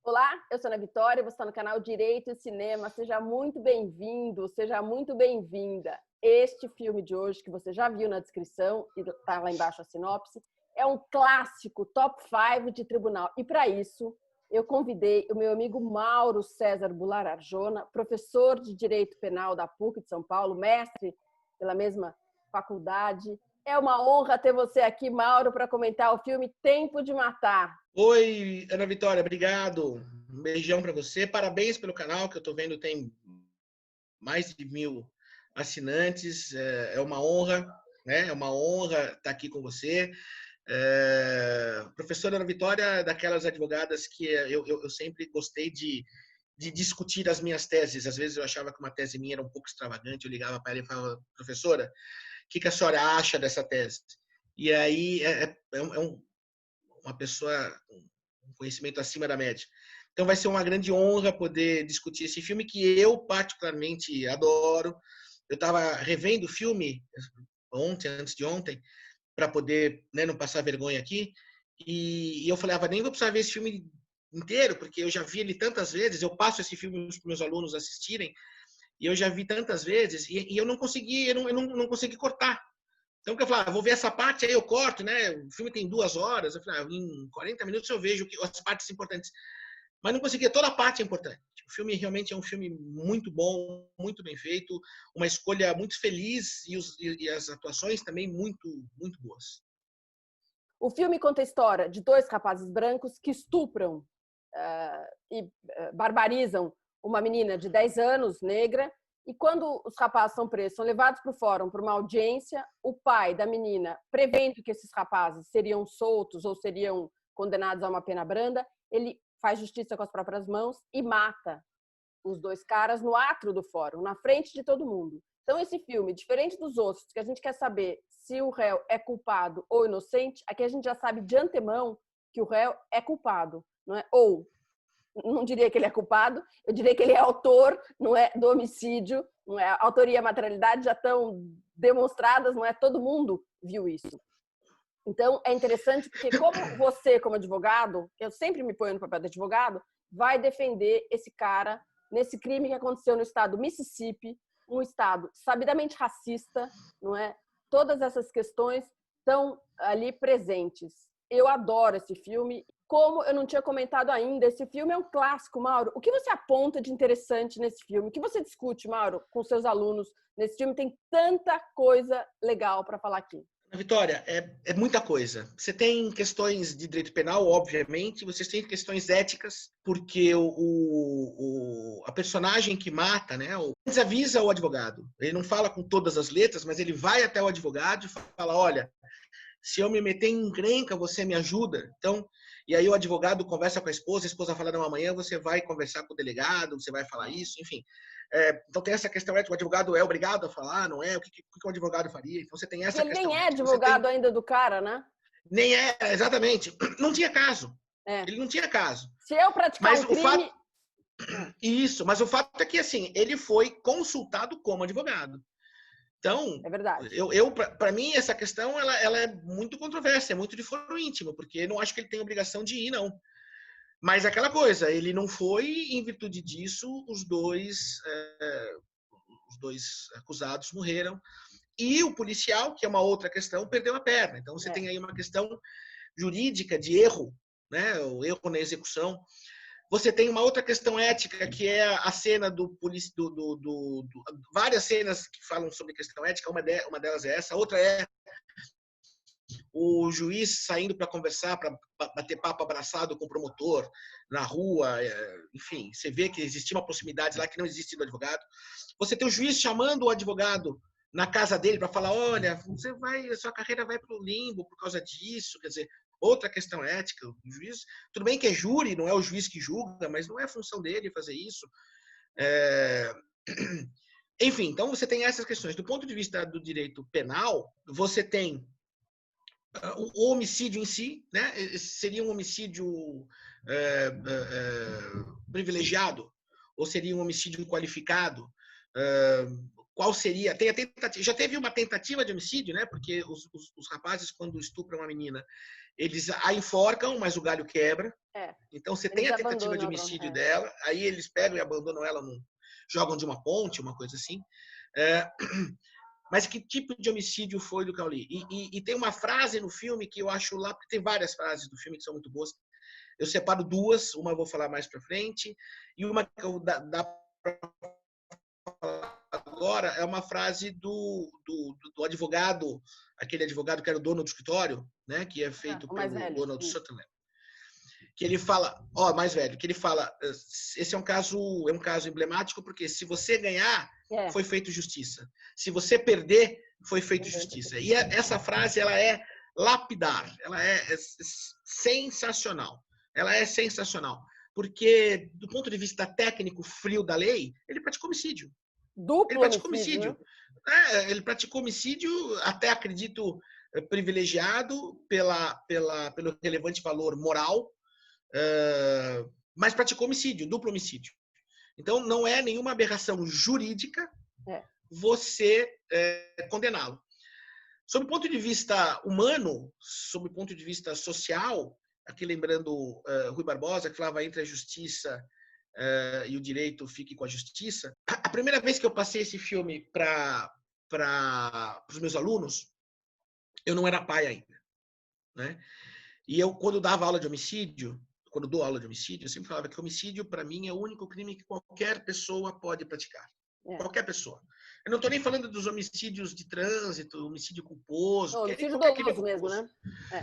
Olá, eu sou Ana Vitória, você está no canal Direito e Cinema. Seja muito bem-vindo, seja muito bem-vinda. Este filme de hoje, que você já viu na descrição e está lá embaixo a sinopse, é um clássico top 5 de tribunal. E para isso, eu convidei o meu amigo Mauro César Bular Arjona, professor de Direito Penal da PUC de São Paulo, mestre pela mesma faculdade. É uma honra ter você aqui, Mauro, para comentar o filme Tempo de Matar. Oi, Ana Vitória, obrigado. Um beijão para você. Parabéns pelo canal, que eu estou vendo tem mais de 1.000 assinantes. É uma honra, né? É uma honra estar aqui com você. Professora Ana Vitória é daquelas advogadas que eu sempre gostei de discutir as minhas teses. Às vezes eu achava que uma tese minha era um pouco extravagante, eu ligava para ela e falava, professora, o que a senhora acha dessa tese? E aí uma pessoa com conhecimento acima da média. Então vai ser uma grande honra poder discutir esse filme que eu particularmente adoro. Eu estava revendo o filme ontem, antes de ontem, para poder, né, não passar vergonha aqui. E eu falei, nem vou precisar ver esse filme inteiro, porque eu já vi ele tantas vezes. Eu passo esse filme para os meus alunos assistirem e eu já vi tantas vezes e eu não consegui, eu não consegui cortar. Então, eu falei, vou ver essa parte, aí eu corto, né? O filme tem 2 horas. Eu falei, em 40 minutos eu vejo as partes importantes. Mas não conseguia, toda a parte é importante. O filme realmente é um filme muito bom, muito bem feito, uma escolha muito feliz e as atuações também muito, muito boas. O filme conta a história de dois rapazes brancos que estupram e barbarizam uma menina de 10 anos, negra, e quando os rapazes são presos, são levados para o fórum para uma audiência, o pai da menina, prevendo que esses rapazes seriam soltos ou seriam condenados a uma pena branda, ele faz justiça com as próprias mãos e mata os dois caras no átrio do fórum, na frente de todo mundo. Então, esse filme, diferente dos outros, que a gente quer saber se o réu é culpado ou inocente, aqui a gente já sabe de antemão que o réu é culpado, não é? Ou, não diria que ele é culpado, eu diria que ele é autor, não é, do homicídio, não é? A autoria e a materialidade já estão demonstradas, não é? Todo mundo viu isso. Então, é interessante porque como você, como advogado, eu sempre me ponho no papel de advogado, vai defender esse cara nesse crime que aconteceu no estado do Mississippi, um estado sabidamente racista, não é? Todas essas questões estão ali presentes. Eu adoro esse filme. Como eu não tinha comentado ainda, esse filme é um clássico, Mauro. O que você aponta de interessante nesse filme? O que você discute, Mauro, com seus alunos nesse filme? Tem tanta coisa legal para falar aqui. Vitória, é muita coisa. Você tem questões de direito penal, obviamente, vocês têm questões éticas, porque a personagem que mata, né, desavisa o advogado. Ele não fala com todas as letras, mas ele vai até o advogado e fala, olha, se eu me meter em encrenca, você me ajuda? Então, e aí o advogado conversa com a esposa fala, não, amanhã você vai conversar com o delegado, você vai falar isso, enfim. Então tem essa questão ética, o advogado é obrigado a falar, não é? O que o advogado faria? Então você tem Porque essa ele nem questão é ética. Você tem... advogado ainda do cara, né? Nem é, exatamente. Não tinha caso. É. Ele não tinha caso. Se eu praticar Mas um o fato... crime... Isso, mas o fato é que, assim, ele foi consultado como advogado. Então, É verdade. para mim, essa questão ela é muito controversa, é muito de foro íntimo, porque eu não acho que ele tem obrigação de ir, não. Mas aquela coisa, ele não foi, em virtude disso, os dois acusados morreram. E o policial, que é uma outra questão, perdeu a perna. Então você tem aí uma questão jurídica de erro, né? O erro na execução. Você tem uma outra questão ética, que é a cena várias cenas que falam sobre questão ética, uma delas é essa, a outra é o juiz saindo para conversar, para bater papo abraçado com o promotor na rua, enfim, você vê que existia uma proximidade lá que não existe do advogado. Você tem o juiz chamando o advogado na casa dele para falar, olha, a sua carreira vai para o limbo por causa disso, quer dizer, outra questão ética, o juiz, tudo bem que é júri, não é o juiz que julga, mas não é função dele fazer isso. Enfim, então você tem essas questões. Do ponto de vista do direito penal, você tem o homicídio em si, né? Seria um homicídio privilegiado ou seria um homicídio qualificado? Qual seria? Tem a tentativa, já teve uma tentativa de homicídio, né? Porque os rapazes, quando estupram uma menina, Eles a enforcam, mas o galho quebra. Então você tem a tentativa de homicídio dela, aí eles pegam e abandonam ela, jogam de uma ponte, uma coisa assim. Mas que tipo de homicídio foi do Cauli? E tem uma frase no filme que eu acho lá, porque tem várias frases do filme que são muito boas. Eu separo duas, uma eu vou falar mais para frente, e uma que eu dá para falar agora é uma frase do advogado, aquele advogado que era o dono do escritório, né, que é feito pelo Donald Sutherland. Que ele fala, mais velho, que ele fala, esse é um caso emblemático, porque se você ganhar, foi feito justiça. Se você perder, foi feito justiça. E essa frase, ela é lapidar, ela é sensacional. Ela é sensacional. Porque, do ponto de vista técnico frio da lei, ele praticou homicídio. Duplo ele praticou homicídio. Ele praticou homicídio, até acredito, privilegiado pelo relevante valor moral, mas praticou homicídio, duplo homicídio. Então, não é nenhuma aberração jurídica você condená-lo. Sob o ponto de vista humano, sob o ponto de vista social, aqui lembrando Rui Barbosa, que falava entre a justiça e o direito, fique com a justiça. A primeira vez que eu passei esse filme para os meus alunos, eu não era pai ainda, né? E eu, quando dava aula de homicídio, quando dou aula de homicídio, eu sempre falava que homicídio, para mim, é o único crime que qualquer pessoa pode praticar. Qualquer pessoa. Eu não estou nem falando dos homicídios de trânsito, homicídio culposo. Não, homicídio doloso mesmo, né?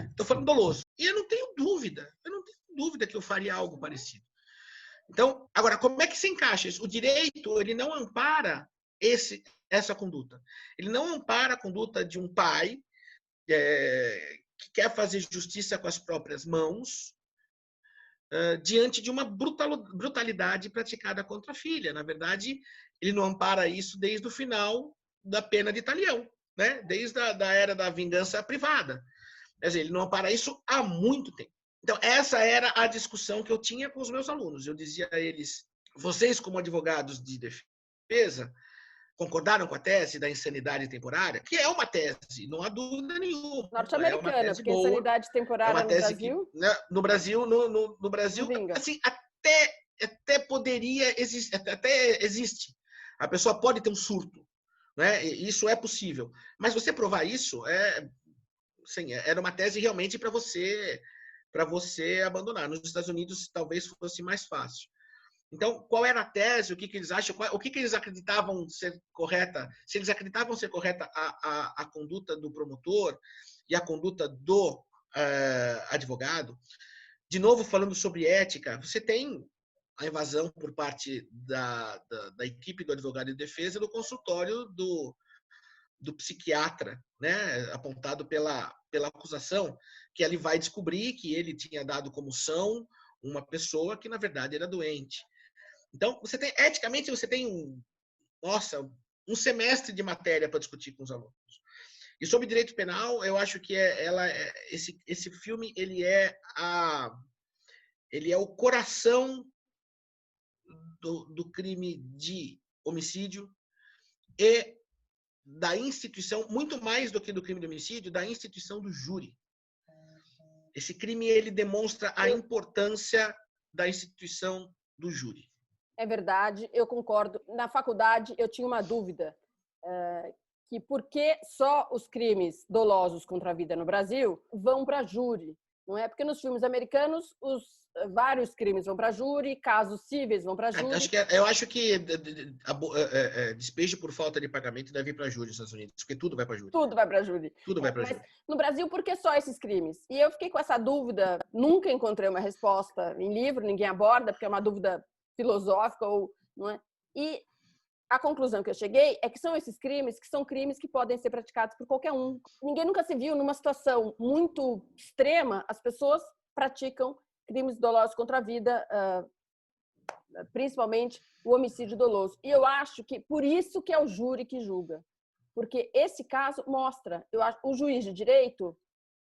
Estou falando doloso. E eu não tenho dúvida que eu faria algo parecido. Então, agora, como é que se encaixa isso? O direito, ele não ampara essa conduta. Ele não ampara a conduta de um pai que quer fazer justiça com as próprias mãos diante de uma brutalidade praticada contra a filha. Na verdade, ele não ampara isso desde o final da pena de Talião, né? Desde a era da vingança privada. Quer dizer, ele não ampara isso há muito tempo. Então, essa era a discussão que eu tinha com os meus alunos. Eu dizia a eles, vocês como advogados de defesa, concordaram com a tese da insanidade temporária? Que é uma tese, não há dúvida nenhuma. Norte-americana, porque boa, insanidade temporária no Brasil... Que, né, no Brasil, assim, até poderia existir, até existe. A pessoa pode ter um surto, né? Isso é possível. Mas você provar isso era uma tese realmente para você abandonar. Nos Estados Unidos talvez fosse mais fácil. Então, qual era a tese? O que eles acham? O que eles acreditavam ser correta? Se eles acreditavam ser correta a conduta do promotor e a conduta do advogado. De novo, falando sobre ética, você tem a invasão por parte da equipe do advogado de defesa do consultório do psiquiatra, né, apontado pela acusação, que ele vai descobrir que ele tinha dado como são uma pessoa que, na verdade, era doente. Então, eticamente, você tem um semestre de matéria para discutir com os alunos. E sobre direito penal, eu acho que esse filme ele é o coração do crime de homicídio e da instituição, muito mais do que do crime de homicídio, da instituição do júri. Esse crime ele demonstra a importância da instituição do júri. É verdade, eu concordo. Na faculdade, eu tinha uma dúvida, que por que só os crimes dolosos contra a vida no Brasil vão para júri? Não é? Porque nos filmes americanos, vários crimes vão para júri, casos cíveis vão para júri. Eu acho que despejo por falta de pagamento deve ir para júri nos Estados Unidos, porque tudo vai para júri. Tudo vai para júri. Tudo vai para júri. No Brasil, por que só esses crimes? E eu fiquei com essa dúvida, nunca encontrei uma resposta em livro, ninguém aborda, porque é uma dúvida filosófica, não é? E a conclusão que eu cheguei é que são esses crimes que podem ser praticados por qualquer um. Ninguém nunca se viu numa situação muito extrema, as pessoas praticam crimes dolosos contra a vida, principalmente o homicídio doloso. E eu acho que por isso que é o júri que julga. Porque esse caso mostra, eu acho, o juiz de direito,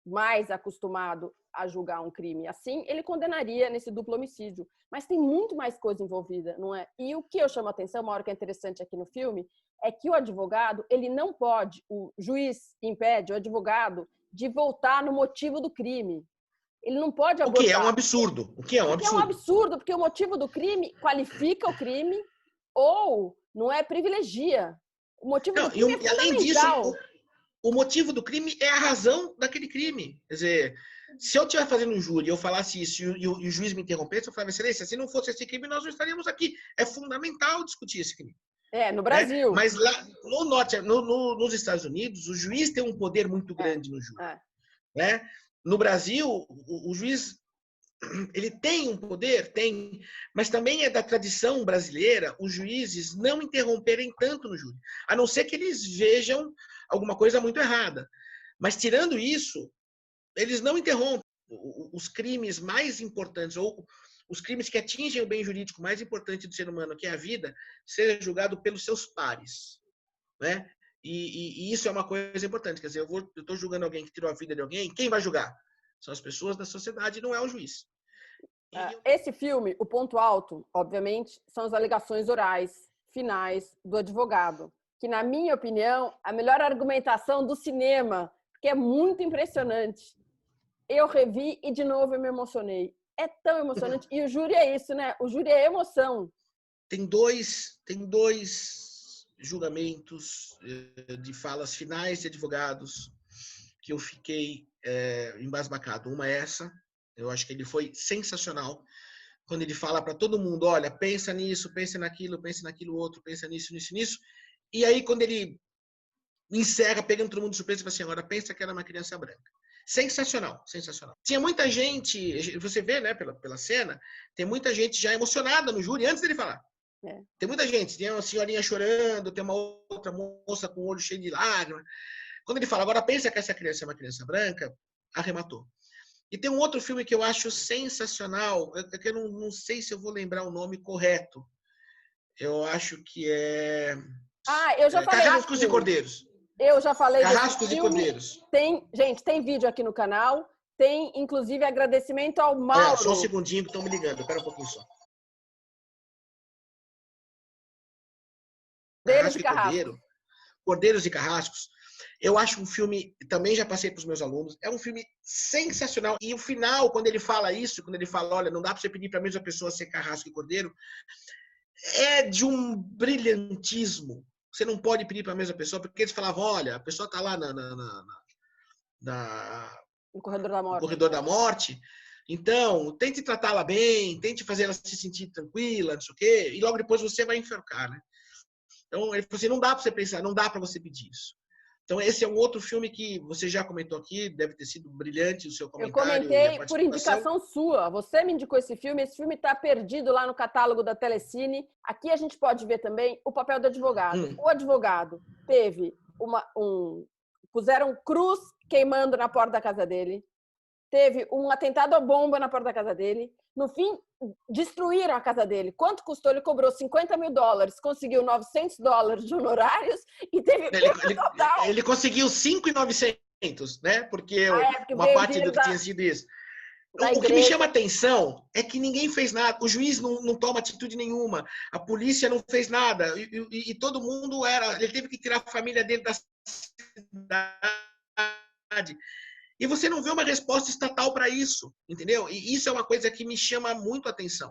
mais acostumado a julgar um crime assim, ele condenaria nesse duplo homicídio. Mas tem muito mais coisa envolvida, não é? E o que eu chamo a atenção, uma hora que é interessante aqui no filme, é que o advogado, ele não pode, o juiz impede o advogado de voltar no motivo do crime. Ele não pode abordar. O que é um absurdo. O que é um absurdo. É um absurdo, porque o motivo do crime qualifica o crime ou não é privilegia. O motivo do crime é fundamental. Além disso, o motivo do crime é a razão daquele crime. Quer dizer, se eu estiver fazendo um júri e eu falasse isso e o juiz me interrompesse, eu falava, excelência, se não fosse esse crime, nós não estaríamos aqui. É fundamental discutir esse crime. No Brasil. Mas lá nos Estados Unidos, o juiz tem um poder muito grande no júri. Né? No Brasil, o juiz ele tem um poder, tem, mas também é da tradição brasileira os juízes não interromperem tanto no júri, a não ser que eles vejam alguma coisa muito errada. Mas tirando isso, eles não interrompem. Os crimes mais importantes ou os crimes que atingem o bem jurídico mais importante do ser humano, que é a vida, seja julgado pelos seus pares, né? E isso é uma coisa importante. Quer dizer, eu estou julgando alguém que tirou a vida de alguém, quem vai julgar? São as pessoas da sociedade, não é o juiz. Esse filme, o ponto alto, obviamente, são as alegações orais finais do advogado, que, na minha opinião, a melhor argumentação do cinema, porque é muito impressionante. Eu revi e, de novo, eu me emocionei. É tão emocionante. E o júri é isso, né? O júri é emoção. Tem dois julgamentos de falas finais de advogados que eu fiquei embasbacado. Uma é essa. Eu acho que ele foi sensacional. Quando ele fala para todo mundo, olha, pensa nisso, pensa naquilo outro, pensa nisso. E aí, quando ele encerra, pegando todo mundo de surpresa e fala assim, agora pensa que era uma criança branca. Sensacional. Tinha muita gente, você vê, né, pela cena, tem muita gente já emocionada no júri antes dele falar. Tem muita gente, tem uma senhorinha chorando, tem uma outra moça com o olho cheio de lágrimas. Quando ele fala, agora pensa que essa criança é uma criança branca, arrematou. E tem um outro filme que eu acho sensacional, que eu não sei se eu vou lembrar o nome correto. Eu acho que é... eu já falei. Carrascos e Cordeiros. Eu já falei Carrascos e Cordeiros. Gente, tem vídeo aqui no canal. Tem, inclusive, agradecimento ao Mauro. Só um segundinho que estão me ligando. Espera um pouquinho só. Cordeiros e Carrascos. Eu acho um filme, também já passei para os meus alunos, é um filme sensacional. E o final, quando ele fala isso, quando ele fala, olha, não dá para você pedir para a mesma pessoa ser carrasco e cordeiro, é de um brilhantismo. Você não pode pedir para a mesma pessoa, porque eles falavam, olha, a pessoa está lá no corredor da morte, então tente tratá-la bem, tente fazer ela se sentir tranquila, não sei o quê, e logo depois você vai enforcar, né? Então ele falou assim, não dá para você pensar, não dá para você pedir isso. Então, esse é um outro filme que você já comentou aqui, deve ter sido brilhante o seu comentário. Eu comentei por indicação sua. Você me indicou esse filme está perdido lá no catálogo da Telecine. Aqui a gente pode ver também o papel do advogado. O advogado teve puseram cruz queimando na porta da casa dele, teve um atentado à bomba na porta da casa dele. No fim, destruíram a casa dele. Quanto custou? Ele cobrou $50 mil, conseguiu $900 de honorários e teve total. Ele conseguiu 5.900, né? Porque uma parte do que tinha sido isso. O que me chama a atenção é que ninguém fez nada. O juiz não toma atitude nenhuma. A polícia não fez nada. E todo mundo ele teve que tirar a família dele da cidade. E você não vê uma resposta estatal para isso, entendeu? E isso é uma coisa que me chama muito a atenção.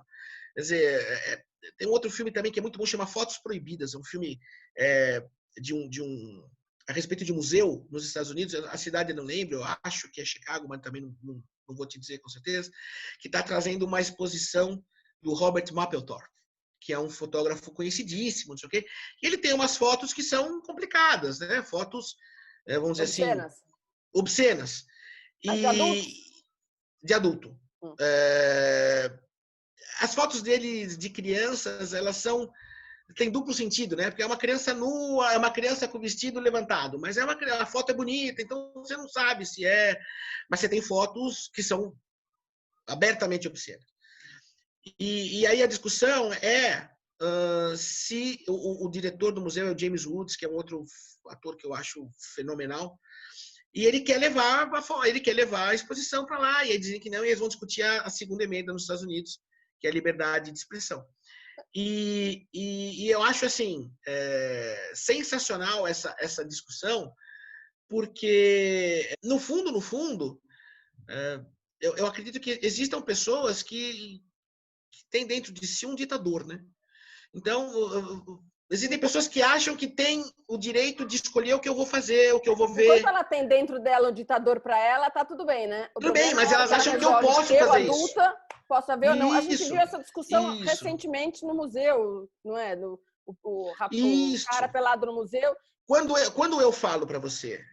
Quer dizer, tem um outro filme também que é muito bom, chama Fotos Proibidas. É um filme a respeito de museu nos Estados Unidos. A cidade eu não lembro, eu acho que é Chicago, mas também não vou te dizer com certeza. Que está trazendo uma exposição do Robert Mapplethorpe, que é um fotógrafo conhecidíssimo, não sei o quê. E ele tem umas fotos que são complicadas, né? Fotos, vamos dizer assim, obscenas. De adulto. As fotos dele de crianças, elas tem duplo sentido, né? Porque é uma criança nua, é uma criança com o vestido levantado, mas a foto é bonita, então você não sabe se é... Mas você tem fotos que são abertamente obscenas. E aí a discussão é se o diretor do museu é o James Woods, que é um outro ator que eu acho fenomenal, e ele quer levar a exposição para lá, e aí dizem que não, e eles vão discutir a segunda emenda nos Estados Unidos, que é a liberdade de expressão. E eu acho assim sensacional essa discussão, porque, no fundo, eu acredito que existam pessoas que têm dentro de si um ditador, né? Então, existem pessoas que acham que têm o direito de escolher o que eu vou fazer, o que eu vou ver. Enquanto ela tem dentro dela o ditador para ela, tá tudo bem, né? Tudo bem, mas elas acham que eu posso eu, fazer adulta, isso. Posso ver ou não. A gente Isso, viu essa discussão isso. recentemente no museu, não é? O cara Isso. pelado no museu. Quando eu falo para você,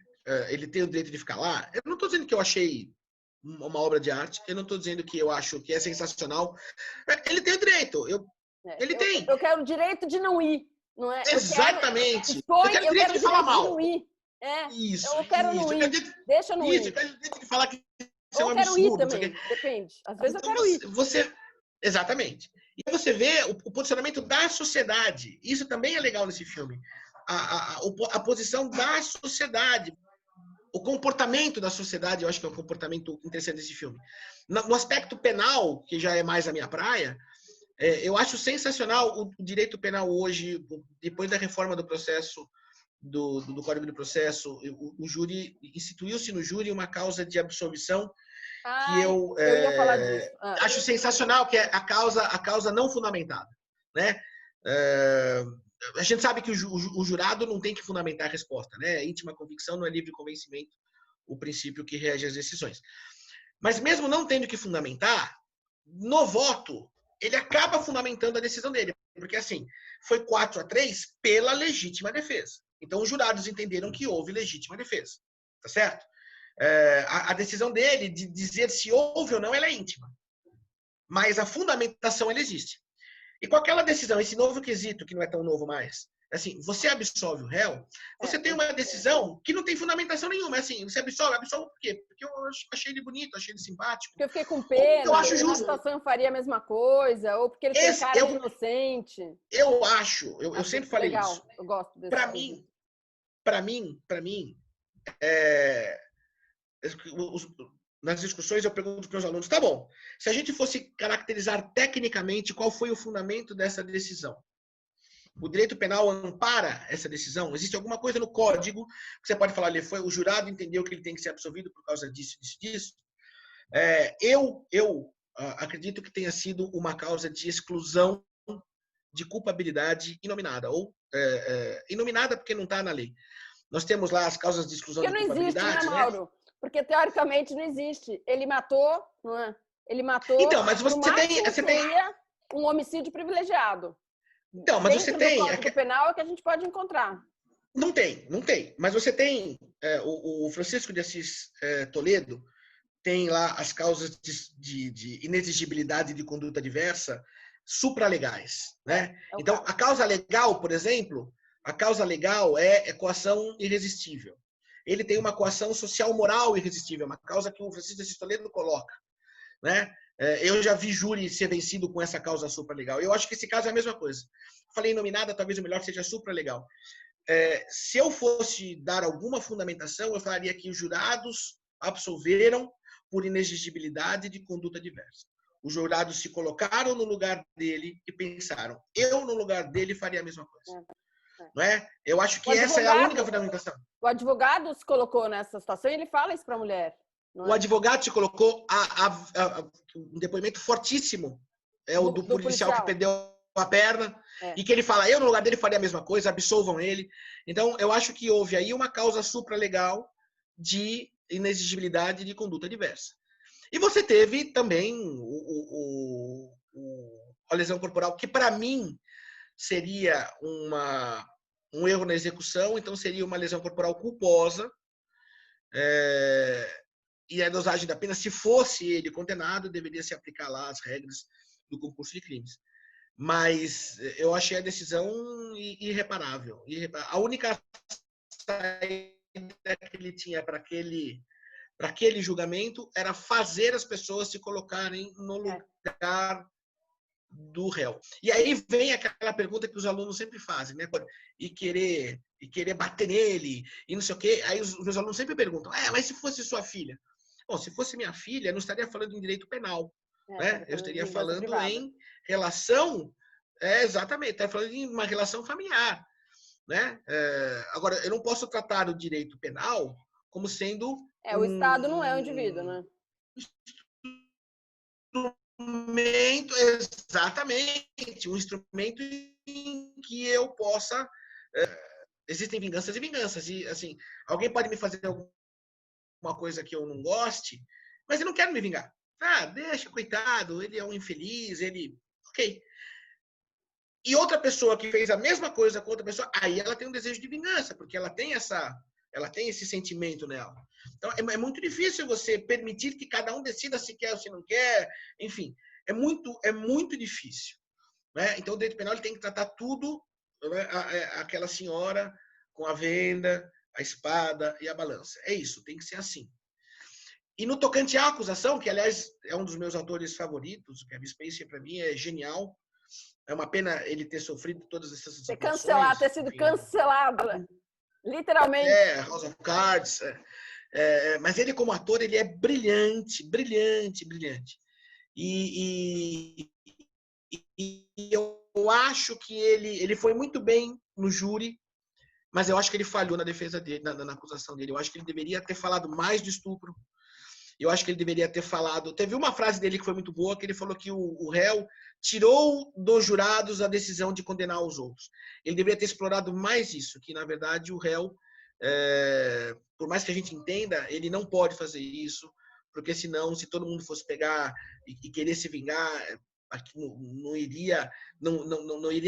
ele tem o direito de ficar lá, eu não estou dizendo que eu achei uma obra de arte, eu não estou dizendo que eu acho que é sensacional. Ele tem o direito, ele tem. Eu quero o direito de não ir, não é? Exatamente. Eu quero o direito de falar mal. De não ir. Isso. Eu quero não ir. Deixa eu não ir. Eu quero o direito de falar que isso é um absurdo. Eu quero ir também, depende. Às vezes então, eu quero ir. Exatamente. E você vê o posicionamento da sociedade. Isso também é legal nesse filme. A posição da sociedade. O comportamento da sociedade, eu acho que é um comportamento interessante desse filme. No aspecto penal, que já é mais a minha praia, eu acho sensacional o direito penal hoje, depois da reforma do processo, do Código de Processo, o júri, instituiu-se no júri uma causa de absolvição que eu ia falar disso. Acho sensacional, que é a causa não fundamentada, né? A gente sabe que o jurado não tem que fundamentar a resposta, né? Íntima convicção não é livre convencimento, o princípio que rege as decisões. Mas mesmo não tendo que fundamentar, no voto, ele acaba fundamentando a decisão dele, porque assim, foi 4-3 pela legítima defesa. Então os jurados entenderam que houve legítima defesa, tá certo? A decisão dele de dizer se houve ou não, ela é íntima. Mas a fundamentação, ela existe. E com aquela decisão, esse novo quesito, que não é tão novo mais, assim, você absolve o réu, você tem uma decisão que não tem fundamentação nenhuma. Assim, você absolve por quê? Porque eu achei ele bonito, achei ele simpático. Porque eu fiquei com pena, eu acho justo. Na situação eu faria a mesma coisa, ou porque ele tem cara de inocente. Eu acho, eu sempre falei legal, isso. Eu gosto desse Para mim, nas discussões eu pergunto para os alunos, tá bom, se a gente fosse caracterizar tecnicamente qual foi o fundamento dessa decisão, o direito penal ampara essa decisão? Existe alguma coisa no código que você pode falar ali, foi o jurado entendeu que ele tem que ser absolvido por causa disso? Eu acredito que tenha sido uma causa de exclusão de culpabilidade inominada, ou inominada porque não está na lei. Nós temos lá as causas de exclusão de culpabilidade. Porque não existe, né, Mauro? Porque, teoricamente, não existe. Ele matou, não é? Ele matou... Então, mas você tem um homicídio privilegiado. Então, mas você tem... O Código Penal é que a gente pode encontrar. Não tem. Mas você tem... o Francisco de Assis Toledo tem lá as causas de inexigibilidade de conduta diversa supralegais, né? Então, a causa legal, por exemplo... A causa legal é coação irresistível. Ele tem uma coação social moral irresistível, uma causa que o Francisco de Assis Toledo coloca, né? Eu já vi júri ser vencido com essa causa supralegal. Eu acho que esse caso é a mesma coisa. Falei nominada, talvez o melhor seja supralegal. Se eu fosse dar alguma fundamentação, eu falaria que os jurados absolveram por inexigibilidade de conduta diversa. Os jurados se colocaram no lugar dele e pensaram, eu no lugar dele faria a mesma coisa. Não é? Eu acho que essa é a única fundamentação. O advogado se colocou nessa situação e ele fala isso para a mulher. O advogado se colocou um depoimento fortíssimo, o do policial que perdeu a perna, e que ele fala, eu no lugar dele faria a mesma coisa, absolvam ele. Então, eu acho que houve aí uma causa supralegal de inexigibilidade de conduta diversa. E você teve também a lesão corporal, que para mim seria um erro na execução, então seria uma lesão corporal culposa, e a dosagem da pena, se fosse ele condenado, deveria se aplicar lá as regras do concurso de crimes. Mas eu achei a decisão irreparável. A única saída que ele tinha para aquele julgamento era fazer as pessoas se colocarem no lugar do réu. E aí vem aquela pergunta que os alunos sempre fazem, né? E querer bater nele, e não sei o quê. Aí os meus alunos sempre perguntam, mas se fosse sua filha? Bom, se fosse minha filha, eu não estaria falando em direito penal, né? Eu estaria falando em relação... exatamente, estaria falando em uma relação familiar, né? Agora, eu não posso tratar o direito penal como sendo O Estado não é o indivíduo, né? Instrumento, exatamente, um instrumento em que eu possa... existem vinganças e vinganças. E, assim, alguém pode me fazer alguma coisa que eu não goste, mas eu não quero me vingar. Deixa, coitado, ele é um infeliz, ele... Ok. E outra pessoa que fez a mesma coisa com outra pessoa, aí ela tem um desejo de vingança, porque ela tem esse sentimento nela. Então, é muito difícil você permitir que cada um decida se quer ou se não quer. Enfim, é muito difícil. Né? Então, o direito penal ele tem que tratar tudo, né? Aquela senhora com a venda, a espada e a balança. É isso, tem que ser assim. E no tocante à acusação, que, aliás, é um dos meus autores favoritos, o Kevin Spacey, para mim, é genial. É uma pena ele ter sofrido todas essas situações. Ter sido cancelado, né? Literalmente. House of Cards. Mas ele, como ator, ele é brilhante, brilhante, brilhante. E eu acho que ele foi muito bem no júri, mas eu acho que ele falhou na defesa dele, na acusação dele. Eu acho que ele deveria ter falado mais do estupro. Eu acho que ele deveria ter falado... Teve uma frase dele que foi muito boa, que ele falou que o réu tirou dos jurados a decisão de condenar os outros. Ele deveria ter explorado mais isso, que, na verdade, o réu, por mais que a gente entenda, ele não pode fazer isso, porque senão, se todo mundo fosse pegar e querer se vingar, não iria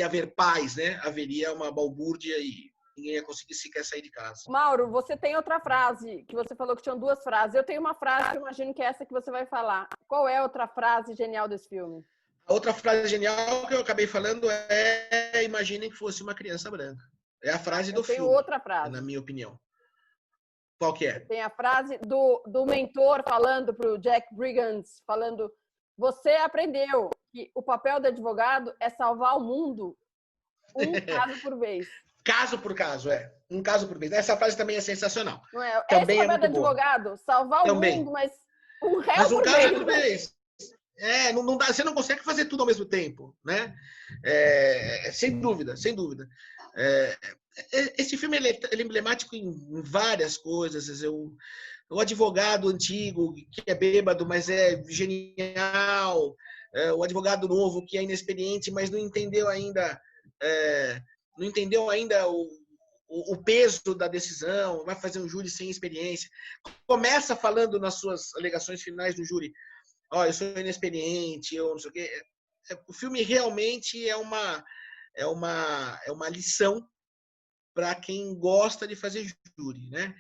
haver paz, né? Haveria uma balbúrdia e ninguém ia conseguir sequer sair de casa. Mauro, você tem outra frase, que você falou que tinham duas frases. Eu tenho uma frase que eu imagino que é essa que você vai falar. Qual é a outra frase genial desse filme? A outra frase genial que eu acabei falando é: imaginem que fosse uma criança branca. É a frase do filme. Tem outra frase. Na minha opinião. Qual que é? Tem a frase do mentor falando para o Jack Brigance, falando: você aprendeu que o papel do advogado é salvar o mundo um caso por vez. Caso por caso, um caso por vez. Essa frase também é sensacional. Não é? Também esse papel do advogado, salvar também. O mundo, mas um réu mas um por caso vez. Por vez. Não dá, você não consegue fazer tudo ao mesmo tempo, né? Sem dúvida, sem dúvida. Esse filme ele é emblemático em várias coisas. O advogado antigo, que é bêbado, mas é genial. O advogado novo, que é inexperiente, mas não entendeu ainda o peso da decisão, vai fazer um júri sem experiência. Começa falando nas suas alegações finais do júri: eu sou inexperiente, eu não sei o quê. O filme realmente é uma lição para quem gosta de fazer júri, né?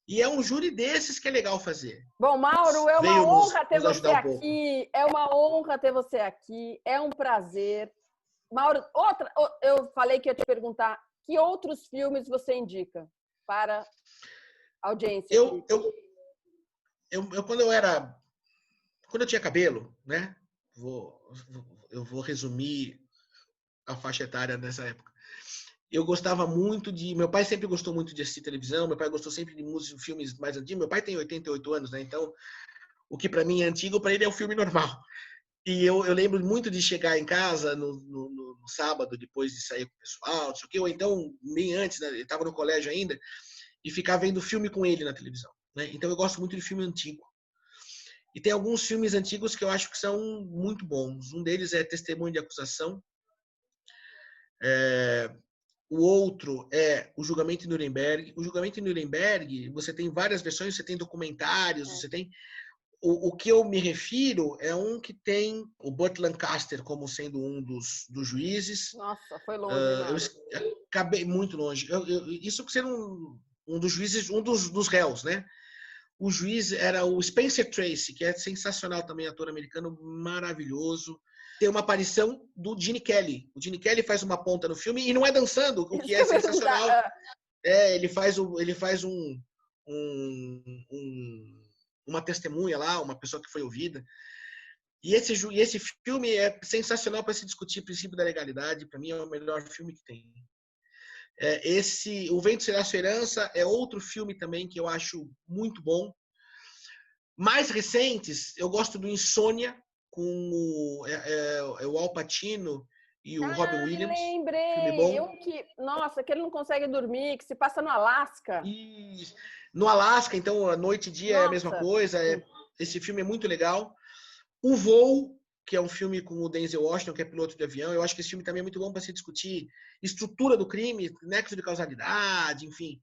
E é um júri desses que é legal fazer. Bom, Mauro, é uma honra ter você aqui. É uma honra ter você aqui. É um prazer. Mauro, eu falei que ia te perguntar: que outros filmes você indica para a audiência? Quando eu tinha cabelo, né? Eu vou resumir a faixa etária nessa época. Eu gostava muito meu pai sempre gostou muito de assistir televisão, meu pai gostou sempre de música, filmes mais antigos. Meu pai tem 88 anos, né? Então, o que para mim é antigo, para ele é um filme normal. E eu lembro muito de chegar em casa no sábado, depois de sair com o pessoal, não sei o quê, ou então, nem antes, né? Ele estava no colégio ainda, e ficar vendo filme com ele na televisão, né? Então, eu gosto muito de filme antigo. E tem alguns filmes antigos que eu acho que são muito bons. Um deles é Testemunho de Acusação. O outro é O Julgamento de Nuremberg. O Julgamento de Nuremberg, você tem várias versões, você tem documentários, você tem... O que eu me refiro é um que tem o Burt Lancaster como sendo um dos juízes. Nossa, foi longe. Eu acabei muito longe. Isso sendo um dos juízes, um dos réus, né? O juiz era o Spencer Tracy, que é sensacional também, ator americano maravilhoso. Tem uma aparição do Gene Kelly. O Gene Kelly faz uma ponta no filme e não é dançando, o que é sensacional. Ele faz uma testemunha lá, uma pessoa que foi ouvida. E esse filme é sensacional para se discutir o princípio da legalidade. Para mim é o melhor filme que tem. O Vento Será Sua Herança é outro filme também que eu acho muito bom. Mais recentes, eu gosto do Insônia, com o Al Pacino e o Robin Williams. Filme Lembrei! bom. Nossa, que ele não consegue dormir, que se passa no Alasca. E no Alasca, então, a noite e dia é a mesma Nossa. coisa. Esse filme é muito legal. O Voo, que é um filme com o Denzel Washington, que é piloto de avião. Eu acho que esse filme também é muito bom para se discutir estrutura do crime, nexo de causalidade, enfim.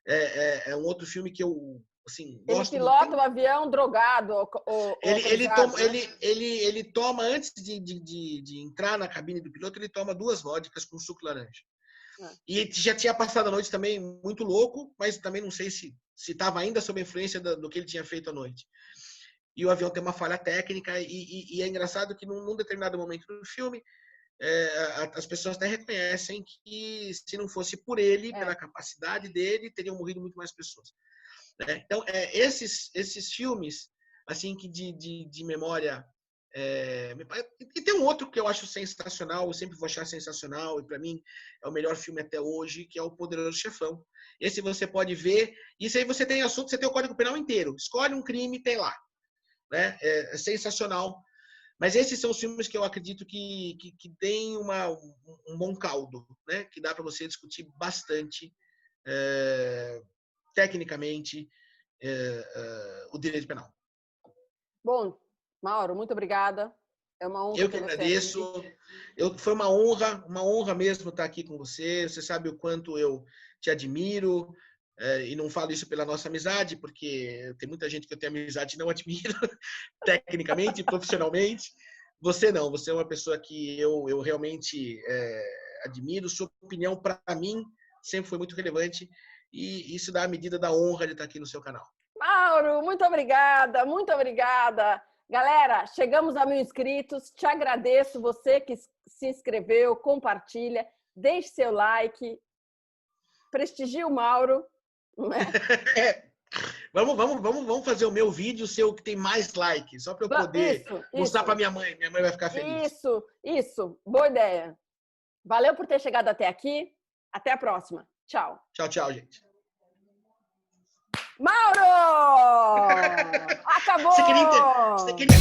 É um outro filme que eu, assim, gosto Ele muito. pilota o avião drogado ou alcoolizado, né? Ele toma, antes de entrar na cabine do piloto, ele toma 2 vodkas com suco laranja. E já tinha passado a noite também muito louco, mas também não sei se estava ainda sob a influência do que ele tinha feito à noite. E o avião tem uma falha técnica, e é engraçado que num determinado momento do filme, as pessoas até reconhecem que se não fosse por ele, pela capacidade dele, teriam morrido muito mais pessoas. Né? Então, esses filmes, assim, que de memória... E tem um outro que eu acho sensacional, eu sempre vou achar sensacional, e para mim é o melhor filme até hoje, que é O Poderoso Chefão. Esse você pode ver, isso aí você tem assunto, você tem o Código Penal inteiro. Escolhe um crime, tem lá. Né? É sensacional. Mas esses são os filmes que eu acredito que tem um bom caldo, né? Que dá para você discutir bastante, tecnicamente, o direito penal. Bom, Mauro, muito obrigada. É uma honra Eu que ter você agradeço. aqui. Foi uma honra mesmo estar aqui com você. Você sabe o quanto eu te admiro, e não falo isso pela nossa amizade, porque tem muita gente que eu tenho amizade e não admiro, tecnicamente e profissionalmente. Você não, você é uma pessoa que eu realmente admiro. Sua opinião, para mim, sempre foi muito relevante, e isso dá a medida da honra de estar aqui no seu canal. Mauro, muito obrigada, muito obrigada. Galera, chegamos a 1000 inscritos. Te agradeço, você que se inscreveu, compartilha, deixe seu like, prestigie o Mauro. Vamos fazer o meu vídeo ser o que tem mais like, só para eu poder mostrar para minha mãe. Minha mãe vai ficar feliz. Isso. Boa ideia. Valeu por ter chegado até aqui. Até a próxima. Tchau. Tchau, gente. Mauro! Acabou! Você queria